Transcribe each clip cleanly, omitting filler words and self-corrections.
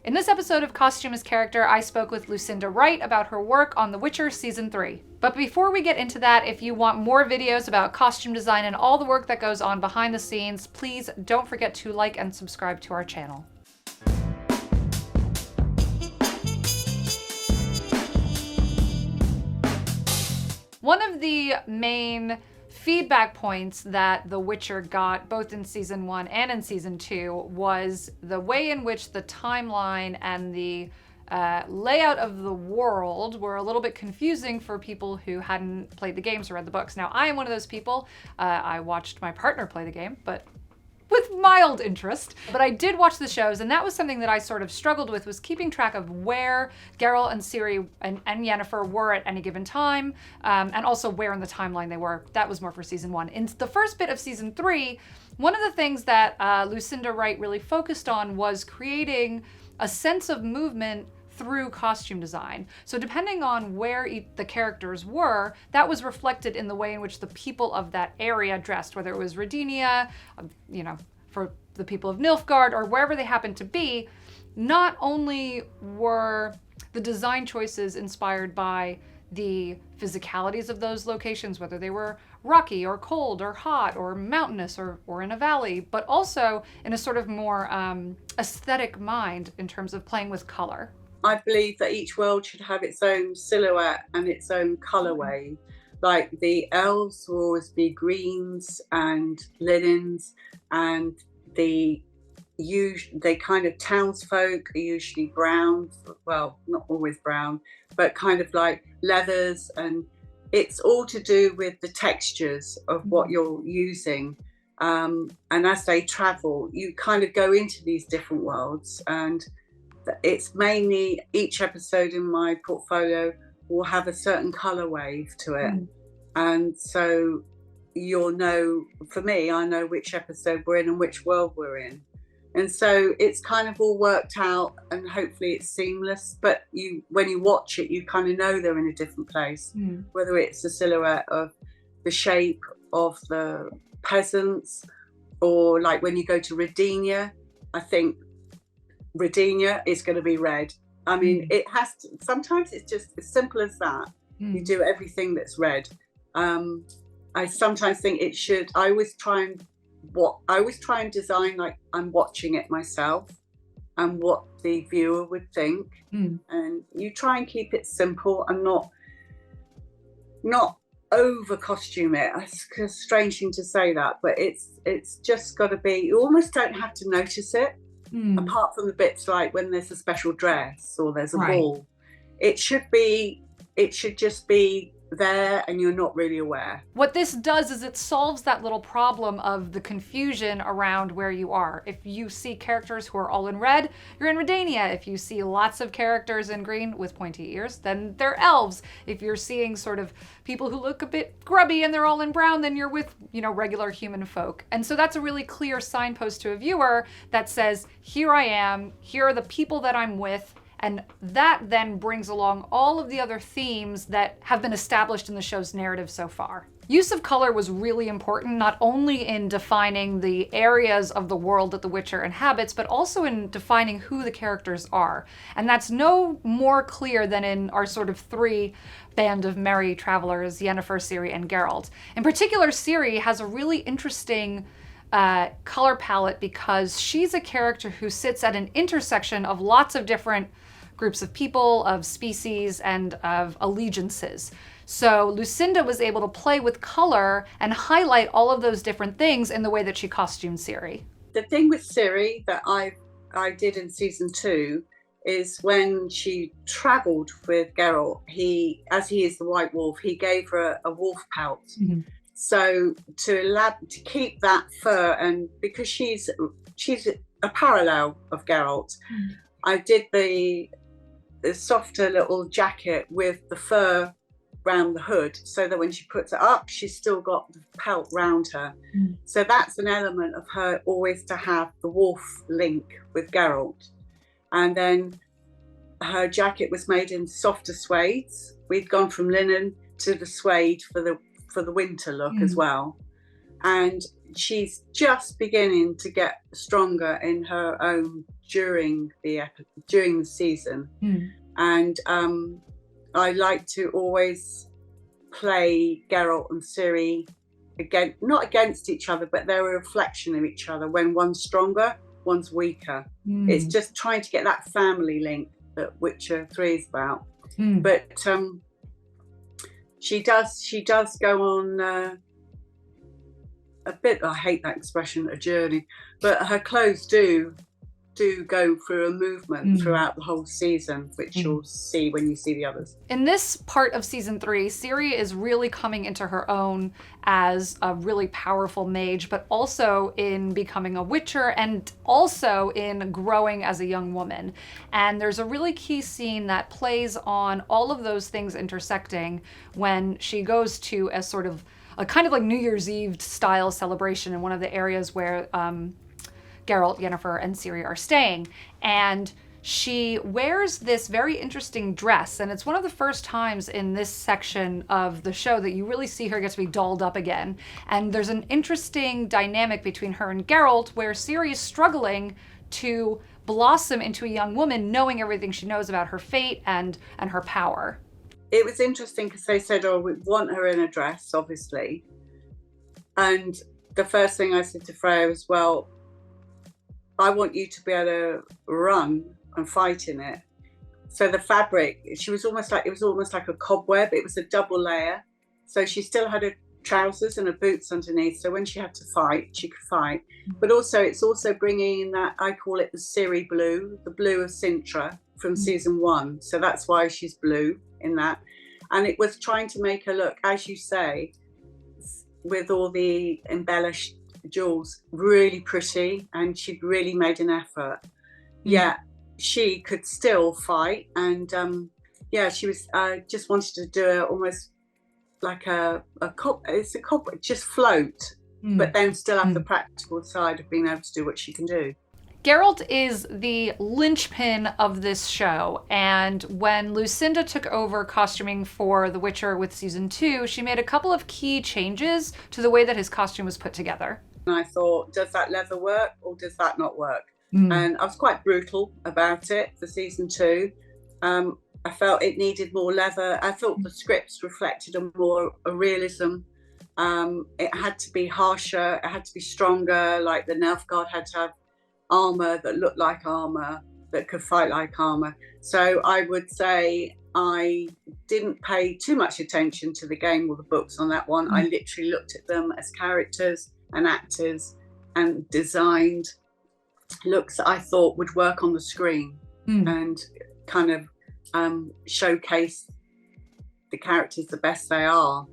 In this episode of Costume as Character, I spoke with Lucinda Wright about her work on The Witcher Season 3. But before we get into that, if you want more videos about costume design and all the work that goes on behind the scenes, please don't forget to like and subscribe to our channel. One of the main feedback points that The Witcher got, both in Season 1 and in Season 2, was the way in which the timeline and the layout of the world were a little bit confusing for people who hadn't played the games or read the books. Now, I am one of those people. I watched my partner play the game, but with mild interest. But I did watch the shows, and that was something that I sort of struggled with, was keeping track of where Geralt and Ciri and Yennefer were at any given time, and also where in the timeline they were. That was more for Season 1. In the first bit of Season 3, one of the things that Lucinda Wright really focused on was creating a sense of movement through costume design. So depending on where the characters were, that was reflected in the way in which the people of that area dressed, whether it was Redenia, for the people of Nilfgaard, or wherever they happened to be. Not only were the design choices inspired by the physicalities of those locations, whether they were rocky or cold or hot or mountainous or in a valley, but also in a sort of more aesthetic mind in terms of playing with color. I believe that each world should have its own silhouette and its own colorway. Like the elves will always be greens and linens, and the kind of townsfolk are usually brown. Well, not always brown, but kind of like leathers, and it's all to do with the textures of what you're using. And as they travel, you kind of go into these different worlds, and it's mainly each episode in my portfolio will have a certain color wave to it. And so you'll know, for me, I know which episode we're in and which world we're in. And so it's kind of all worked out, and hopefully it's seamless. But when you watch it, you kind of know they're in a different place, whether it's the silhouette of the shape of the peasants, or like when you go to Redenia, I think Redenia is going to be red. I mean, it has to, sometimes it's just as simple as that. You do everything that's red. I sometimes think it should, I always try and design like I'm watching it myself and what the viewer would think. And you try and keep it simple and not over costume it. It's a strange thing to say that, but it's just got to be, you almost don't have to notice it. Apart from the bits like when there's a special dress or there's a ball, it should just be there and you're not really aware. What this does is it solves that little problem of the confusion around where you are. If you see characters who are all in red, you're in Redenia. If you see lots of characters in green with pointy ears, then they're elves. If you're seeing sort of people who look a bit grubby and they're all in brown, then you're with, regular human folk. And so that's a really clear signpost to a viewer that says, here I am, here are the people that I'm with. And that then brings along all of the other themes that have been established in the show's narrative so far. Use of color was really important, not only in defining the areas of the world that The Witcher inhabits, but also in defining who the characters are. And that's no more clear than in our sort of three band of merry travelers, Yennefer, Ciri, and Geralt. In particular, Ciri has a really interesting color palette because she's a character who sits at an intersection of lots of different groups of people, of species, and of allegiances. So Lucinda was able to play with color and highlight all of those different things in the way that she costumed Ciri. The thing with Ciri that I did in Season 2 is when she travelled with Geralt, as he is the White Wolf, he gave her a wolf pelt. So to keep that fur, and because she's a parallel of Geralt, I did the softer little jacket with the fur round the hood, so that when she puts it up, she's still got the pelt round her. So that's an element of her always to have the wolf link with Geralt. And then her jacket was made in softer suedes. We'd gone from linen to the suede for the winter look as well. And she's just beginning to get stronger in her own during the season. And I like to always play Geralt and Ciri not against each other, but they're a reflection of each other. When one's stronger, one's weaker. It's just trying to get that family link that Witcher 3 is about. But she does go on a bit, I hate that expression, a journey, but her clothes do go through a movement throughout the whole season, which you'll see when you see the others. In this part of season 3, Ciri is really coming into her own as a really powerful mage, but also in becoming a witcher and also in growing as a young woman. And there's a really key scene that plays on all of those things intersecting when she goes to a sort of a kind of like New Year's Eve style celebration in one of the areas where Geralt, Yennefer, and Ciri are staying. And she wears this very interesting dress, and it's one of the first times in this section of the show that you really see her get to be dolled up again. And there's an interesting dynamic between her and Geralt where Ciri is struggling to blossom into a young woman, knowing everything she knows about her fate and her power. It was interesting because they said, we want her in a dress, obviously. And the first thing I said to Freya was, well, I want you to be able to run and fight in it. So the fabric, it was almost like a cobweb. It was a double layer. So she still had her trousers and her boots underneath. So when she had to fight, she could fight. But also, it's also bringing in that, I call it the Ciri blue, the blue of Sintra from season 1. So that's why she's blue in that. And it was trying to make her look, as you say, with all the embellished jewels, really pretty, and she'd really made an effort. Yeah, she could still fight, and she was just wanted to do it almost like a just float, but then still have the practical side of being able to do what she can do. Geralt is the linchpin of this show, and when Lucinda took over costuming for The Witcher with season 2, she made a couple of key changes to the way that his costume was put together. And I thought, does that leather work or does that not work? And I was quite brutal about it for season 2. I felt it needed more leather. I thought the scripts reflected a realism. It had to be harsher, it had to be stronger, like the Nilfgaard had to have armour that looked like armour, that could fight like armour. So I would say I didn't pay too much attention to the game or the books on that one. I literally looked at them as characters and actors and designed looks that I thought would work on the screen and kind of showcase the characters the best they are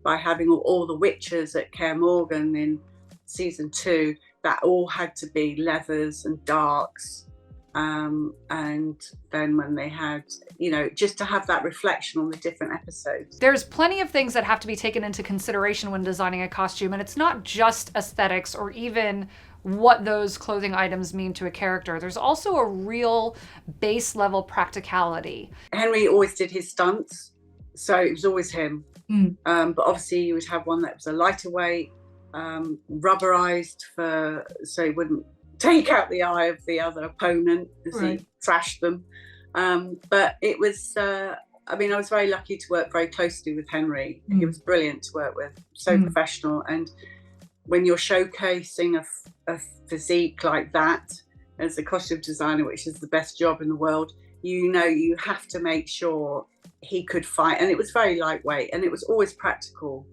by having all the witches at Kaer Morgan in season 2. That all had to be leathers and darks. And then when they had, just to have that reflection on the different episodes. There's plenty of things that have to be taken into consideration when designing a costume, and it's not just aesthetics or even what those clothing items mean to a character. There's also a real base level practicality. Henry always did his stunts, so it was always him. But obviously you would have one that was a lighter weight, rubberized so he wouldn't take out the eye of the other opponent as he thrashed them. But it was, I was very lucky to work very closely with Henry. He was brilliant to work with, so professional. And when you're showcasing a physique like that as a costume designer, which is the best job in the world, you have to make sure he could fight. And it was very lightweight, and it was always practical.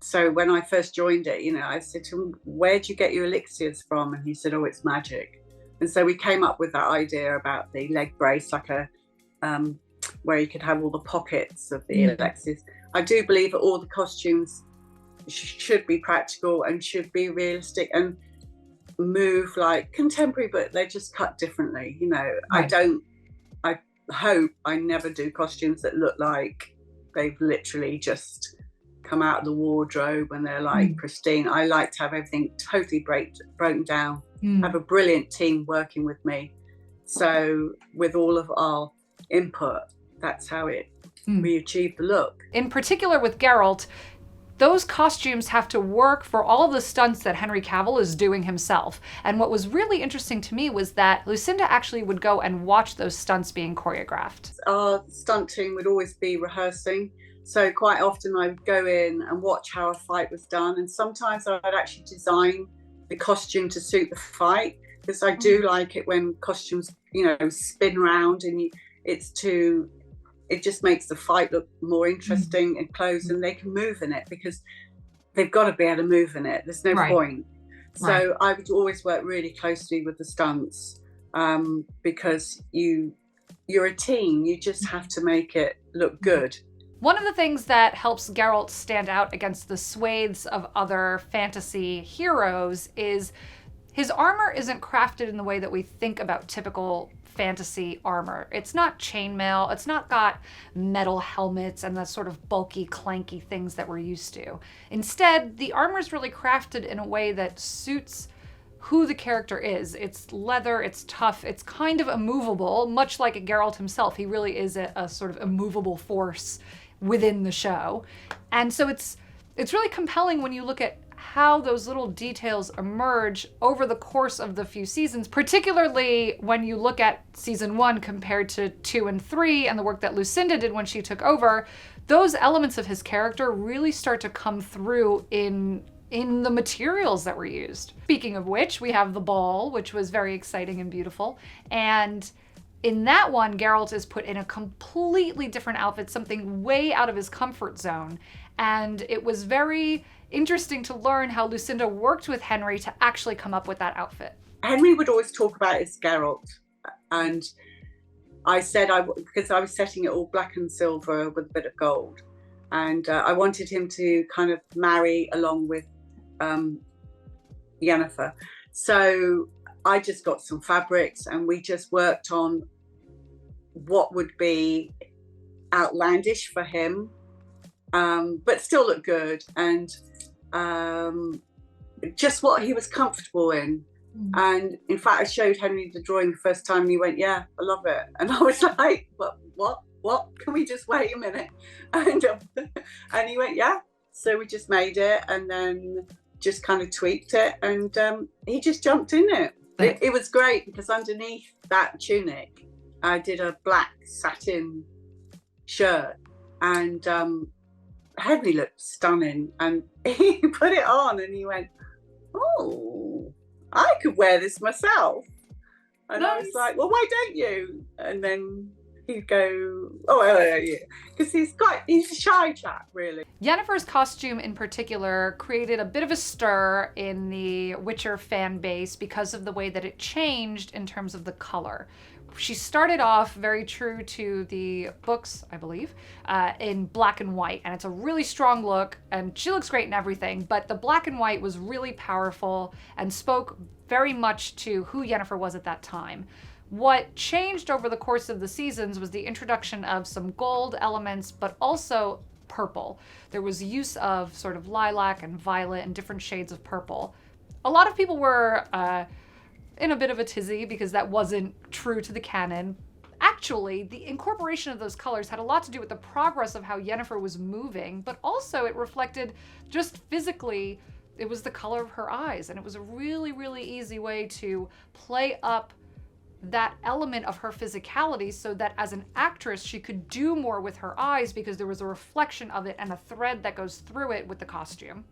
So when I first joined it, I said to him, where'd you get your elixirs from? And he said, oh, it's magic. And so we came up with that idea about the leg brace, like where you could have all the pockets of the elixirs. I do believe that all the costumes should be practical and should be realistic and move like contemporary, but they're just cut differently. I hope I never do costumes that look like they've literally just come out of the wardrobe and they're like pristine. I like to have everything totally broken down, have a brilliant team working with me. So with all of our input, that's how we achieve the look. In particular with Geralt, those costumes have to work for all of the stunts that Henry Cavill is doing himself. And what was really interesting to me was that Lucinda actually would go and watch those stunts being choreographed. Our stunt team would always be rehearsing. So quite often I would go in and watch how a fight was done. And sometimes I'd actually design the costume to suit the fight, because I do like it when costumes, spin around and it just makes the fight look more interesting in clothes, and they can move in it because they've got to be able to move in it. There's no point. So I would always work really closely with the stunts, because you're a team. You just have to make it look good. One of the things that helps Geralt stand out against the swathes of other fantasy heroes is his armor isn't crafted in the way that we think about typical fantasy armor. It's not chainmail, it's not got metal helmets and the sort of bulky, clanky things that we're used to. Instead, the armor is really crafted in a way that suits who the character is. It's leather, it's tough, it's kind of immovable, much like Geralt himself. He really is a sort of immovable force within the show. And so it's really compelling when you look at how those little details emerge over the course of the few seasons, particularly when you look at season 1 compared to 2 and 3 and the work that Lucinda did when she took over. Those elements of his character really start to come through in the materials that were used. Speaking of which, we have the ball, which was very exciting and beautiful. And in that one, Geralt is put in a completely different outfit, something way out of his comfort zone. And it was very interesting to learn how Lucinda worked with Henry to actually come up with that outfit. Henry would always talk about his Geralt. And I said, because I was setting it all black and silver with a bit of gold. And I wanted him to kind of marry along with Yennefer. So I just got some fabrics and we just worked on what would be outlandish for him, but still look good, and just what he was comfortable in. And in fact, I showed Henry the drawing the first time and he went, yeah, I love it. And I was like, what? Can we just wait a minute? And he went, yeah. So we just made it and then just kind of tweaked it, and he just jumped in it. It was great because underneath that tunic, I did a black satin shirt, and Henry looked stunning, and he put it on and he went, oh, I could wear this myself. And nice. I was like, well, why don't you? And then he'd go, oh, yeah, because he's a shy chap, really. Yennefer's costume in particular created a bit of a stir in the Witcher fan base because of the way that it changed in terms of the color. She started off very true to the books, I believe, in black and white, and it's a really strong look, and she looks great in everything, but the black and white was really powerful and spoke very much to who Yennefer was at that time. What changed over the course of the seasons was the introduction of some gold elements, but also purple. There was use of sort of lilac and violet and different shades of purple. A lot of people were in a bit of a tizzy because that wasn't true to the canon. Actually, the incorporation of those colors had a lot to do with the progress of how Yennefer was moving, but also it reflected just physically, it was the color of her eyes, and it was a really, really easy way to play up that element of her physicality so that as an actress she could do more with her eyes because there was a reflection of it and a thread that goes through it with the costume.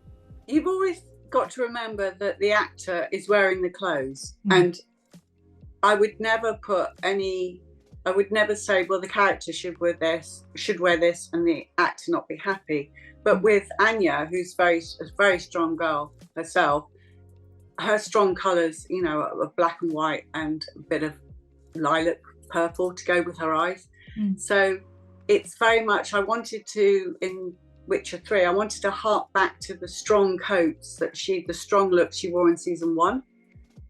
You've always got to remember that the actor is wearing the clothes, and I would never say, well, the character should wear this and the actor not be happy. But with Anya, who's a very strong girl herself, her strong colours, are black and white and a bit of lilac purple to go with her eyes. So it's very much, I wanted to, in Witcher 3, I wanted to hark back to the strong coats the strong looks she wore in season 1,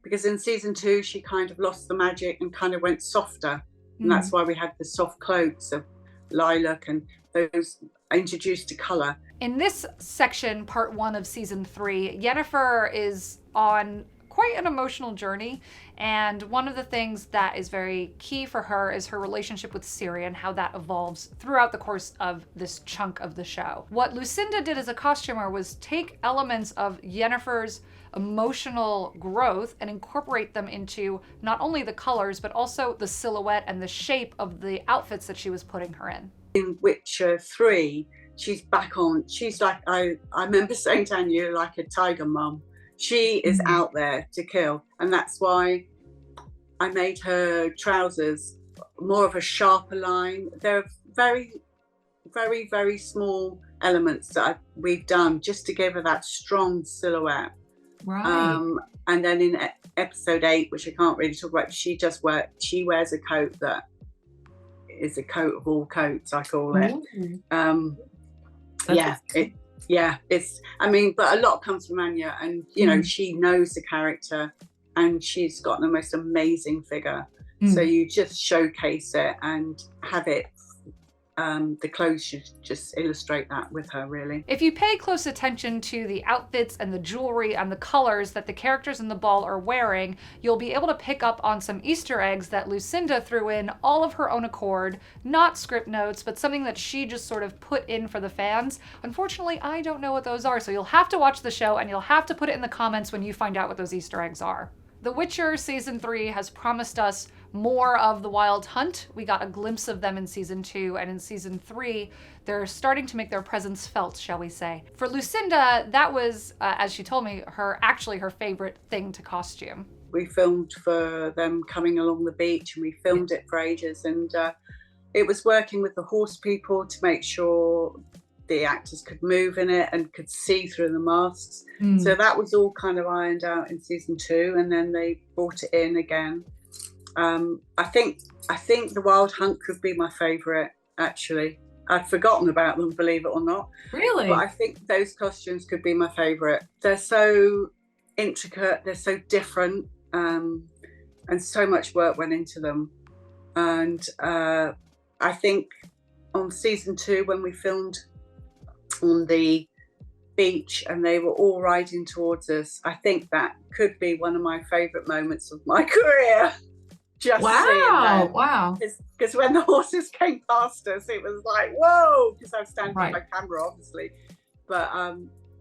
because in season 2 she kind of lost the magic and kind of went softer, and that's why we had the soft cloaks of lilac and those introduced to colour. In this section, part 1 of season 3, Yennefer is on quite an emotional journey. And one of the things that is very key for her is her relationship with Ciri and how that evolves throughout the course of this chunk of the show. What Lucinda did as a costumer was take elements of Yennefer's emotional growth and incorporate them into not only the colors, but also the silhouette and the shape of the outfits that she was putting her in. In Witcher 3, she's back on. She's like, I remember saying to Anne, you're like a tiger mum. She is out there to kill. And that's why I made her trousers more of a sharper line. They're very, very, very small elements that we've done just to give her that strong silhouette. Right. And then in episode 8, which I can't really talk about, she wears a coat that is a coat of all coats, I call it. But a lot comes from Anya, and you know, she knows the character and she's got the most amazing figure. So you just showcase it and have it. The clothes should just illustrate that with her, really. If you pay close attention to the outfits and the jewelry and the colors that the characters in the ball are wearing, you'll be able to pick up on some Easter eggs that Lucinda threw in all of her own accord, not script notes, but something that she just sort of put in for the fans. Unfortunately, I don't know what those are, so you'll have to watch the show and you'll have to put it in the comments when you find out what those Easter eggs are. The Witcher Season 3 has promised us more of the Wild Hunt. We got a glimpse of them in Season 2, and in Season 3, they're starting to make their presence felt, shall we say. For Lucinda, that was, as she told me, her favorite thing to costume. We filmed for them coming along the beach, and we filmed it for ages, and it was working with the horse people to make sure the actors could move in it and could see through the masks. So that was all kind of ironed out in Season 2, and then they brought it in again. I think the Wild Hunt could be my favourite, actually. I'd forgotten about them, believe it or not. Really? But I think those costumes could be my favourite. They're so intricate, they're so different, and so much work went into them. And I think on Season 2, when we filmed on the beach and they were all riding towards us, I think that could be one of my favourite moments of my career. Just Wow. Because when the horses came past us, it was like, whoa, because I was standing with my camera, obviously. But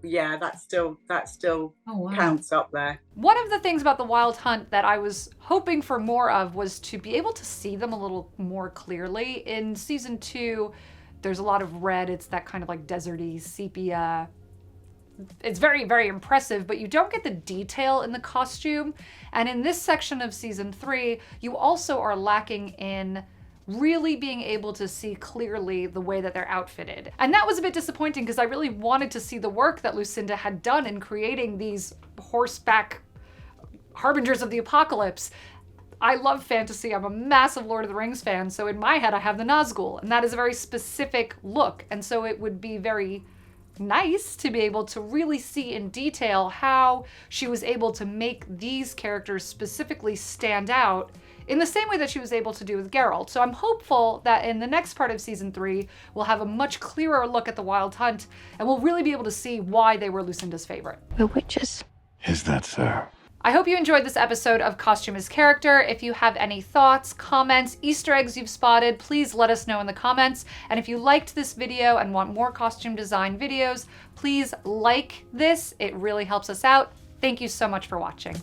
that still counts up there. One of the things about the Wild Hunt that I was hoping for more of was to be able to see them a little more clearly. In Season 2, there's a lot of red. It's that kind of like deserty sepia. It's very, very impressive, but you don't get the detail in the costume. And in this section of Season 3, you also are lacking in really being able to see clearly the way that they're outfitted. And that was a bit disappointing because I really wanted to see the work that Lucinda had done in creating these horseback harbingers of the apocalypse. I love fantasy. I'm a massive Lord of the Rings fan, so in my head I have the Nazgul, and that is a very specific look. And so it would be very nice to be able to really see in detail how she was able to make these characters specifically stand out in the same way that she was able to do with Geralt. So I'm hopeful that in the next part of Season 3, we'll have a much clearer look at the Wild Hunt, and we'll really be able to see why they were Lucinda's favorite. We're witches. Is that so? I hope you enjoyed this episode of Costume as Character. If you have any thoughts, comments, Easter eggs you've spotted, please let us know in the comments. And if you liked this video and want more costume design videos, please like this. It really helps us out. Thank you so much for watching.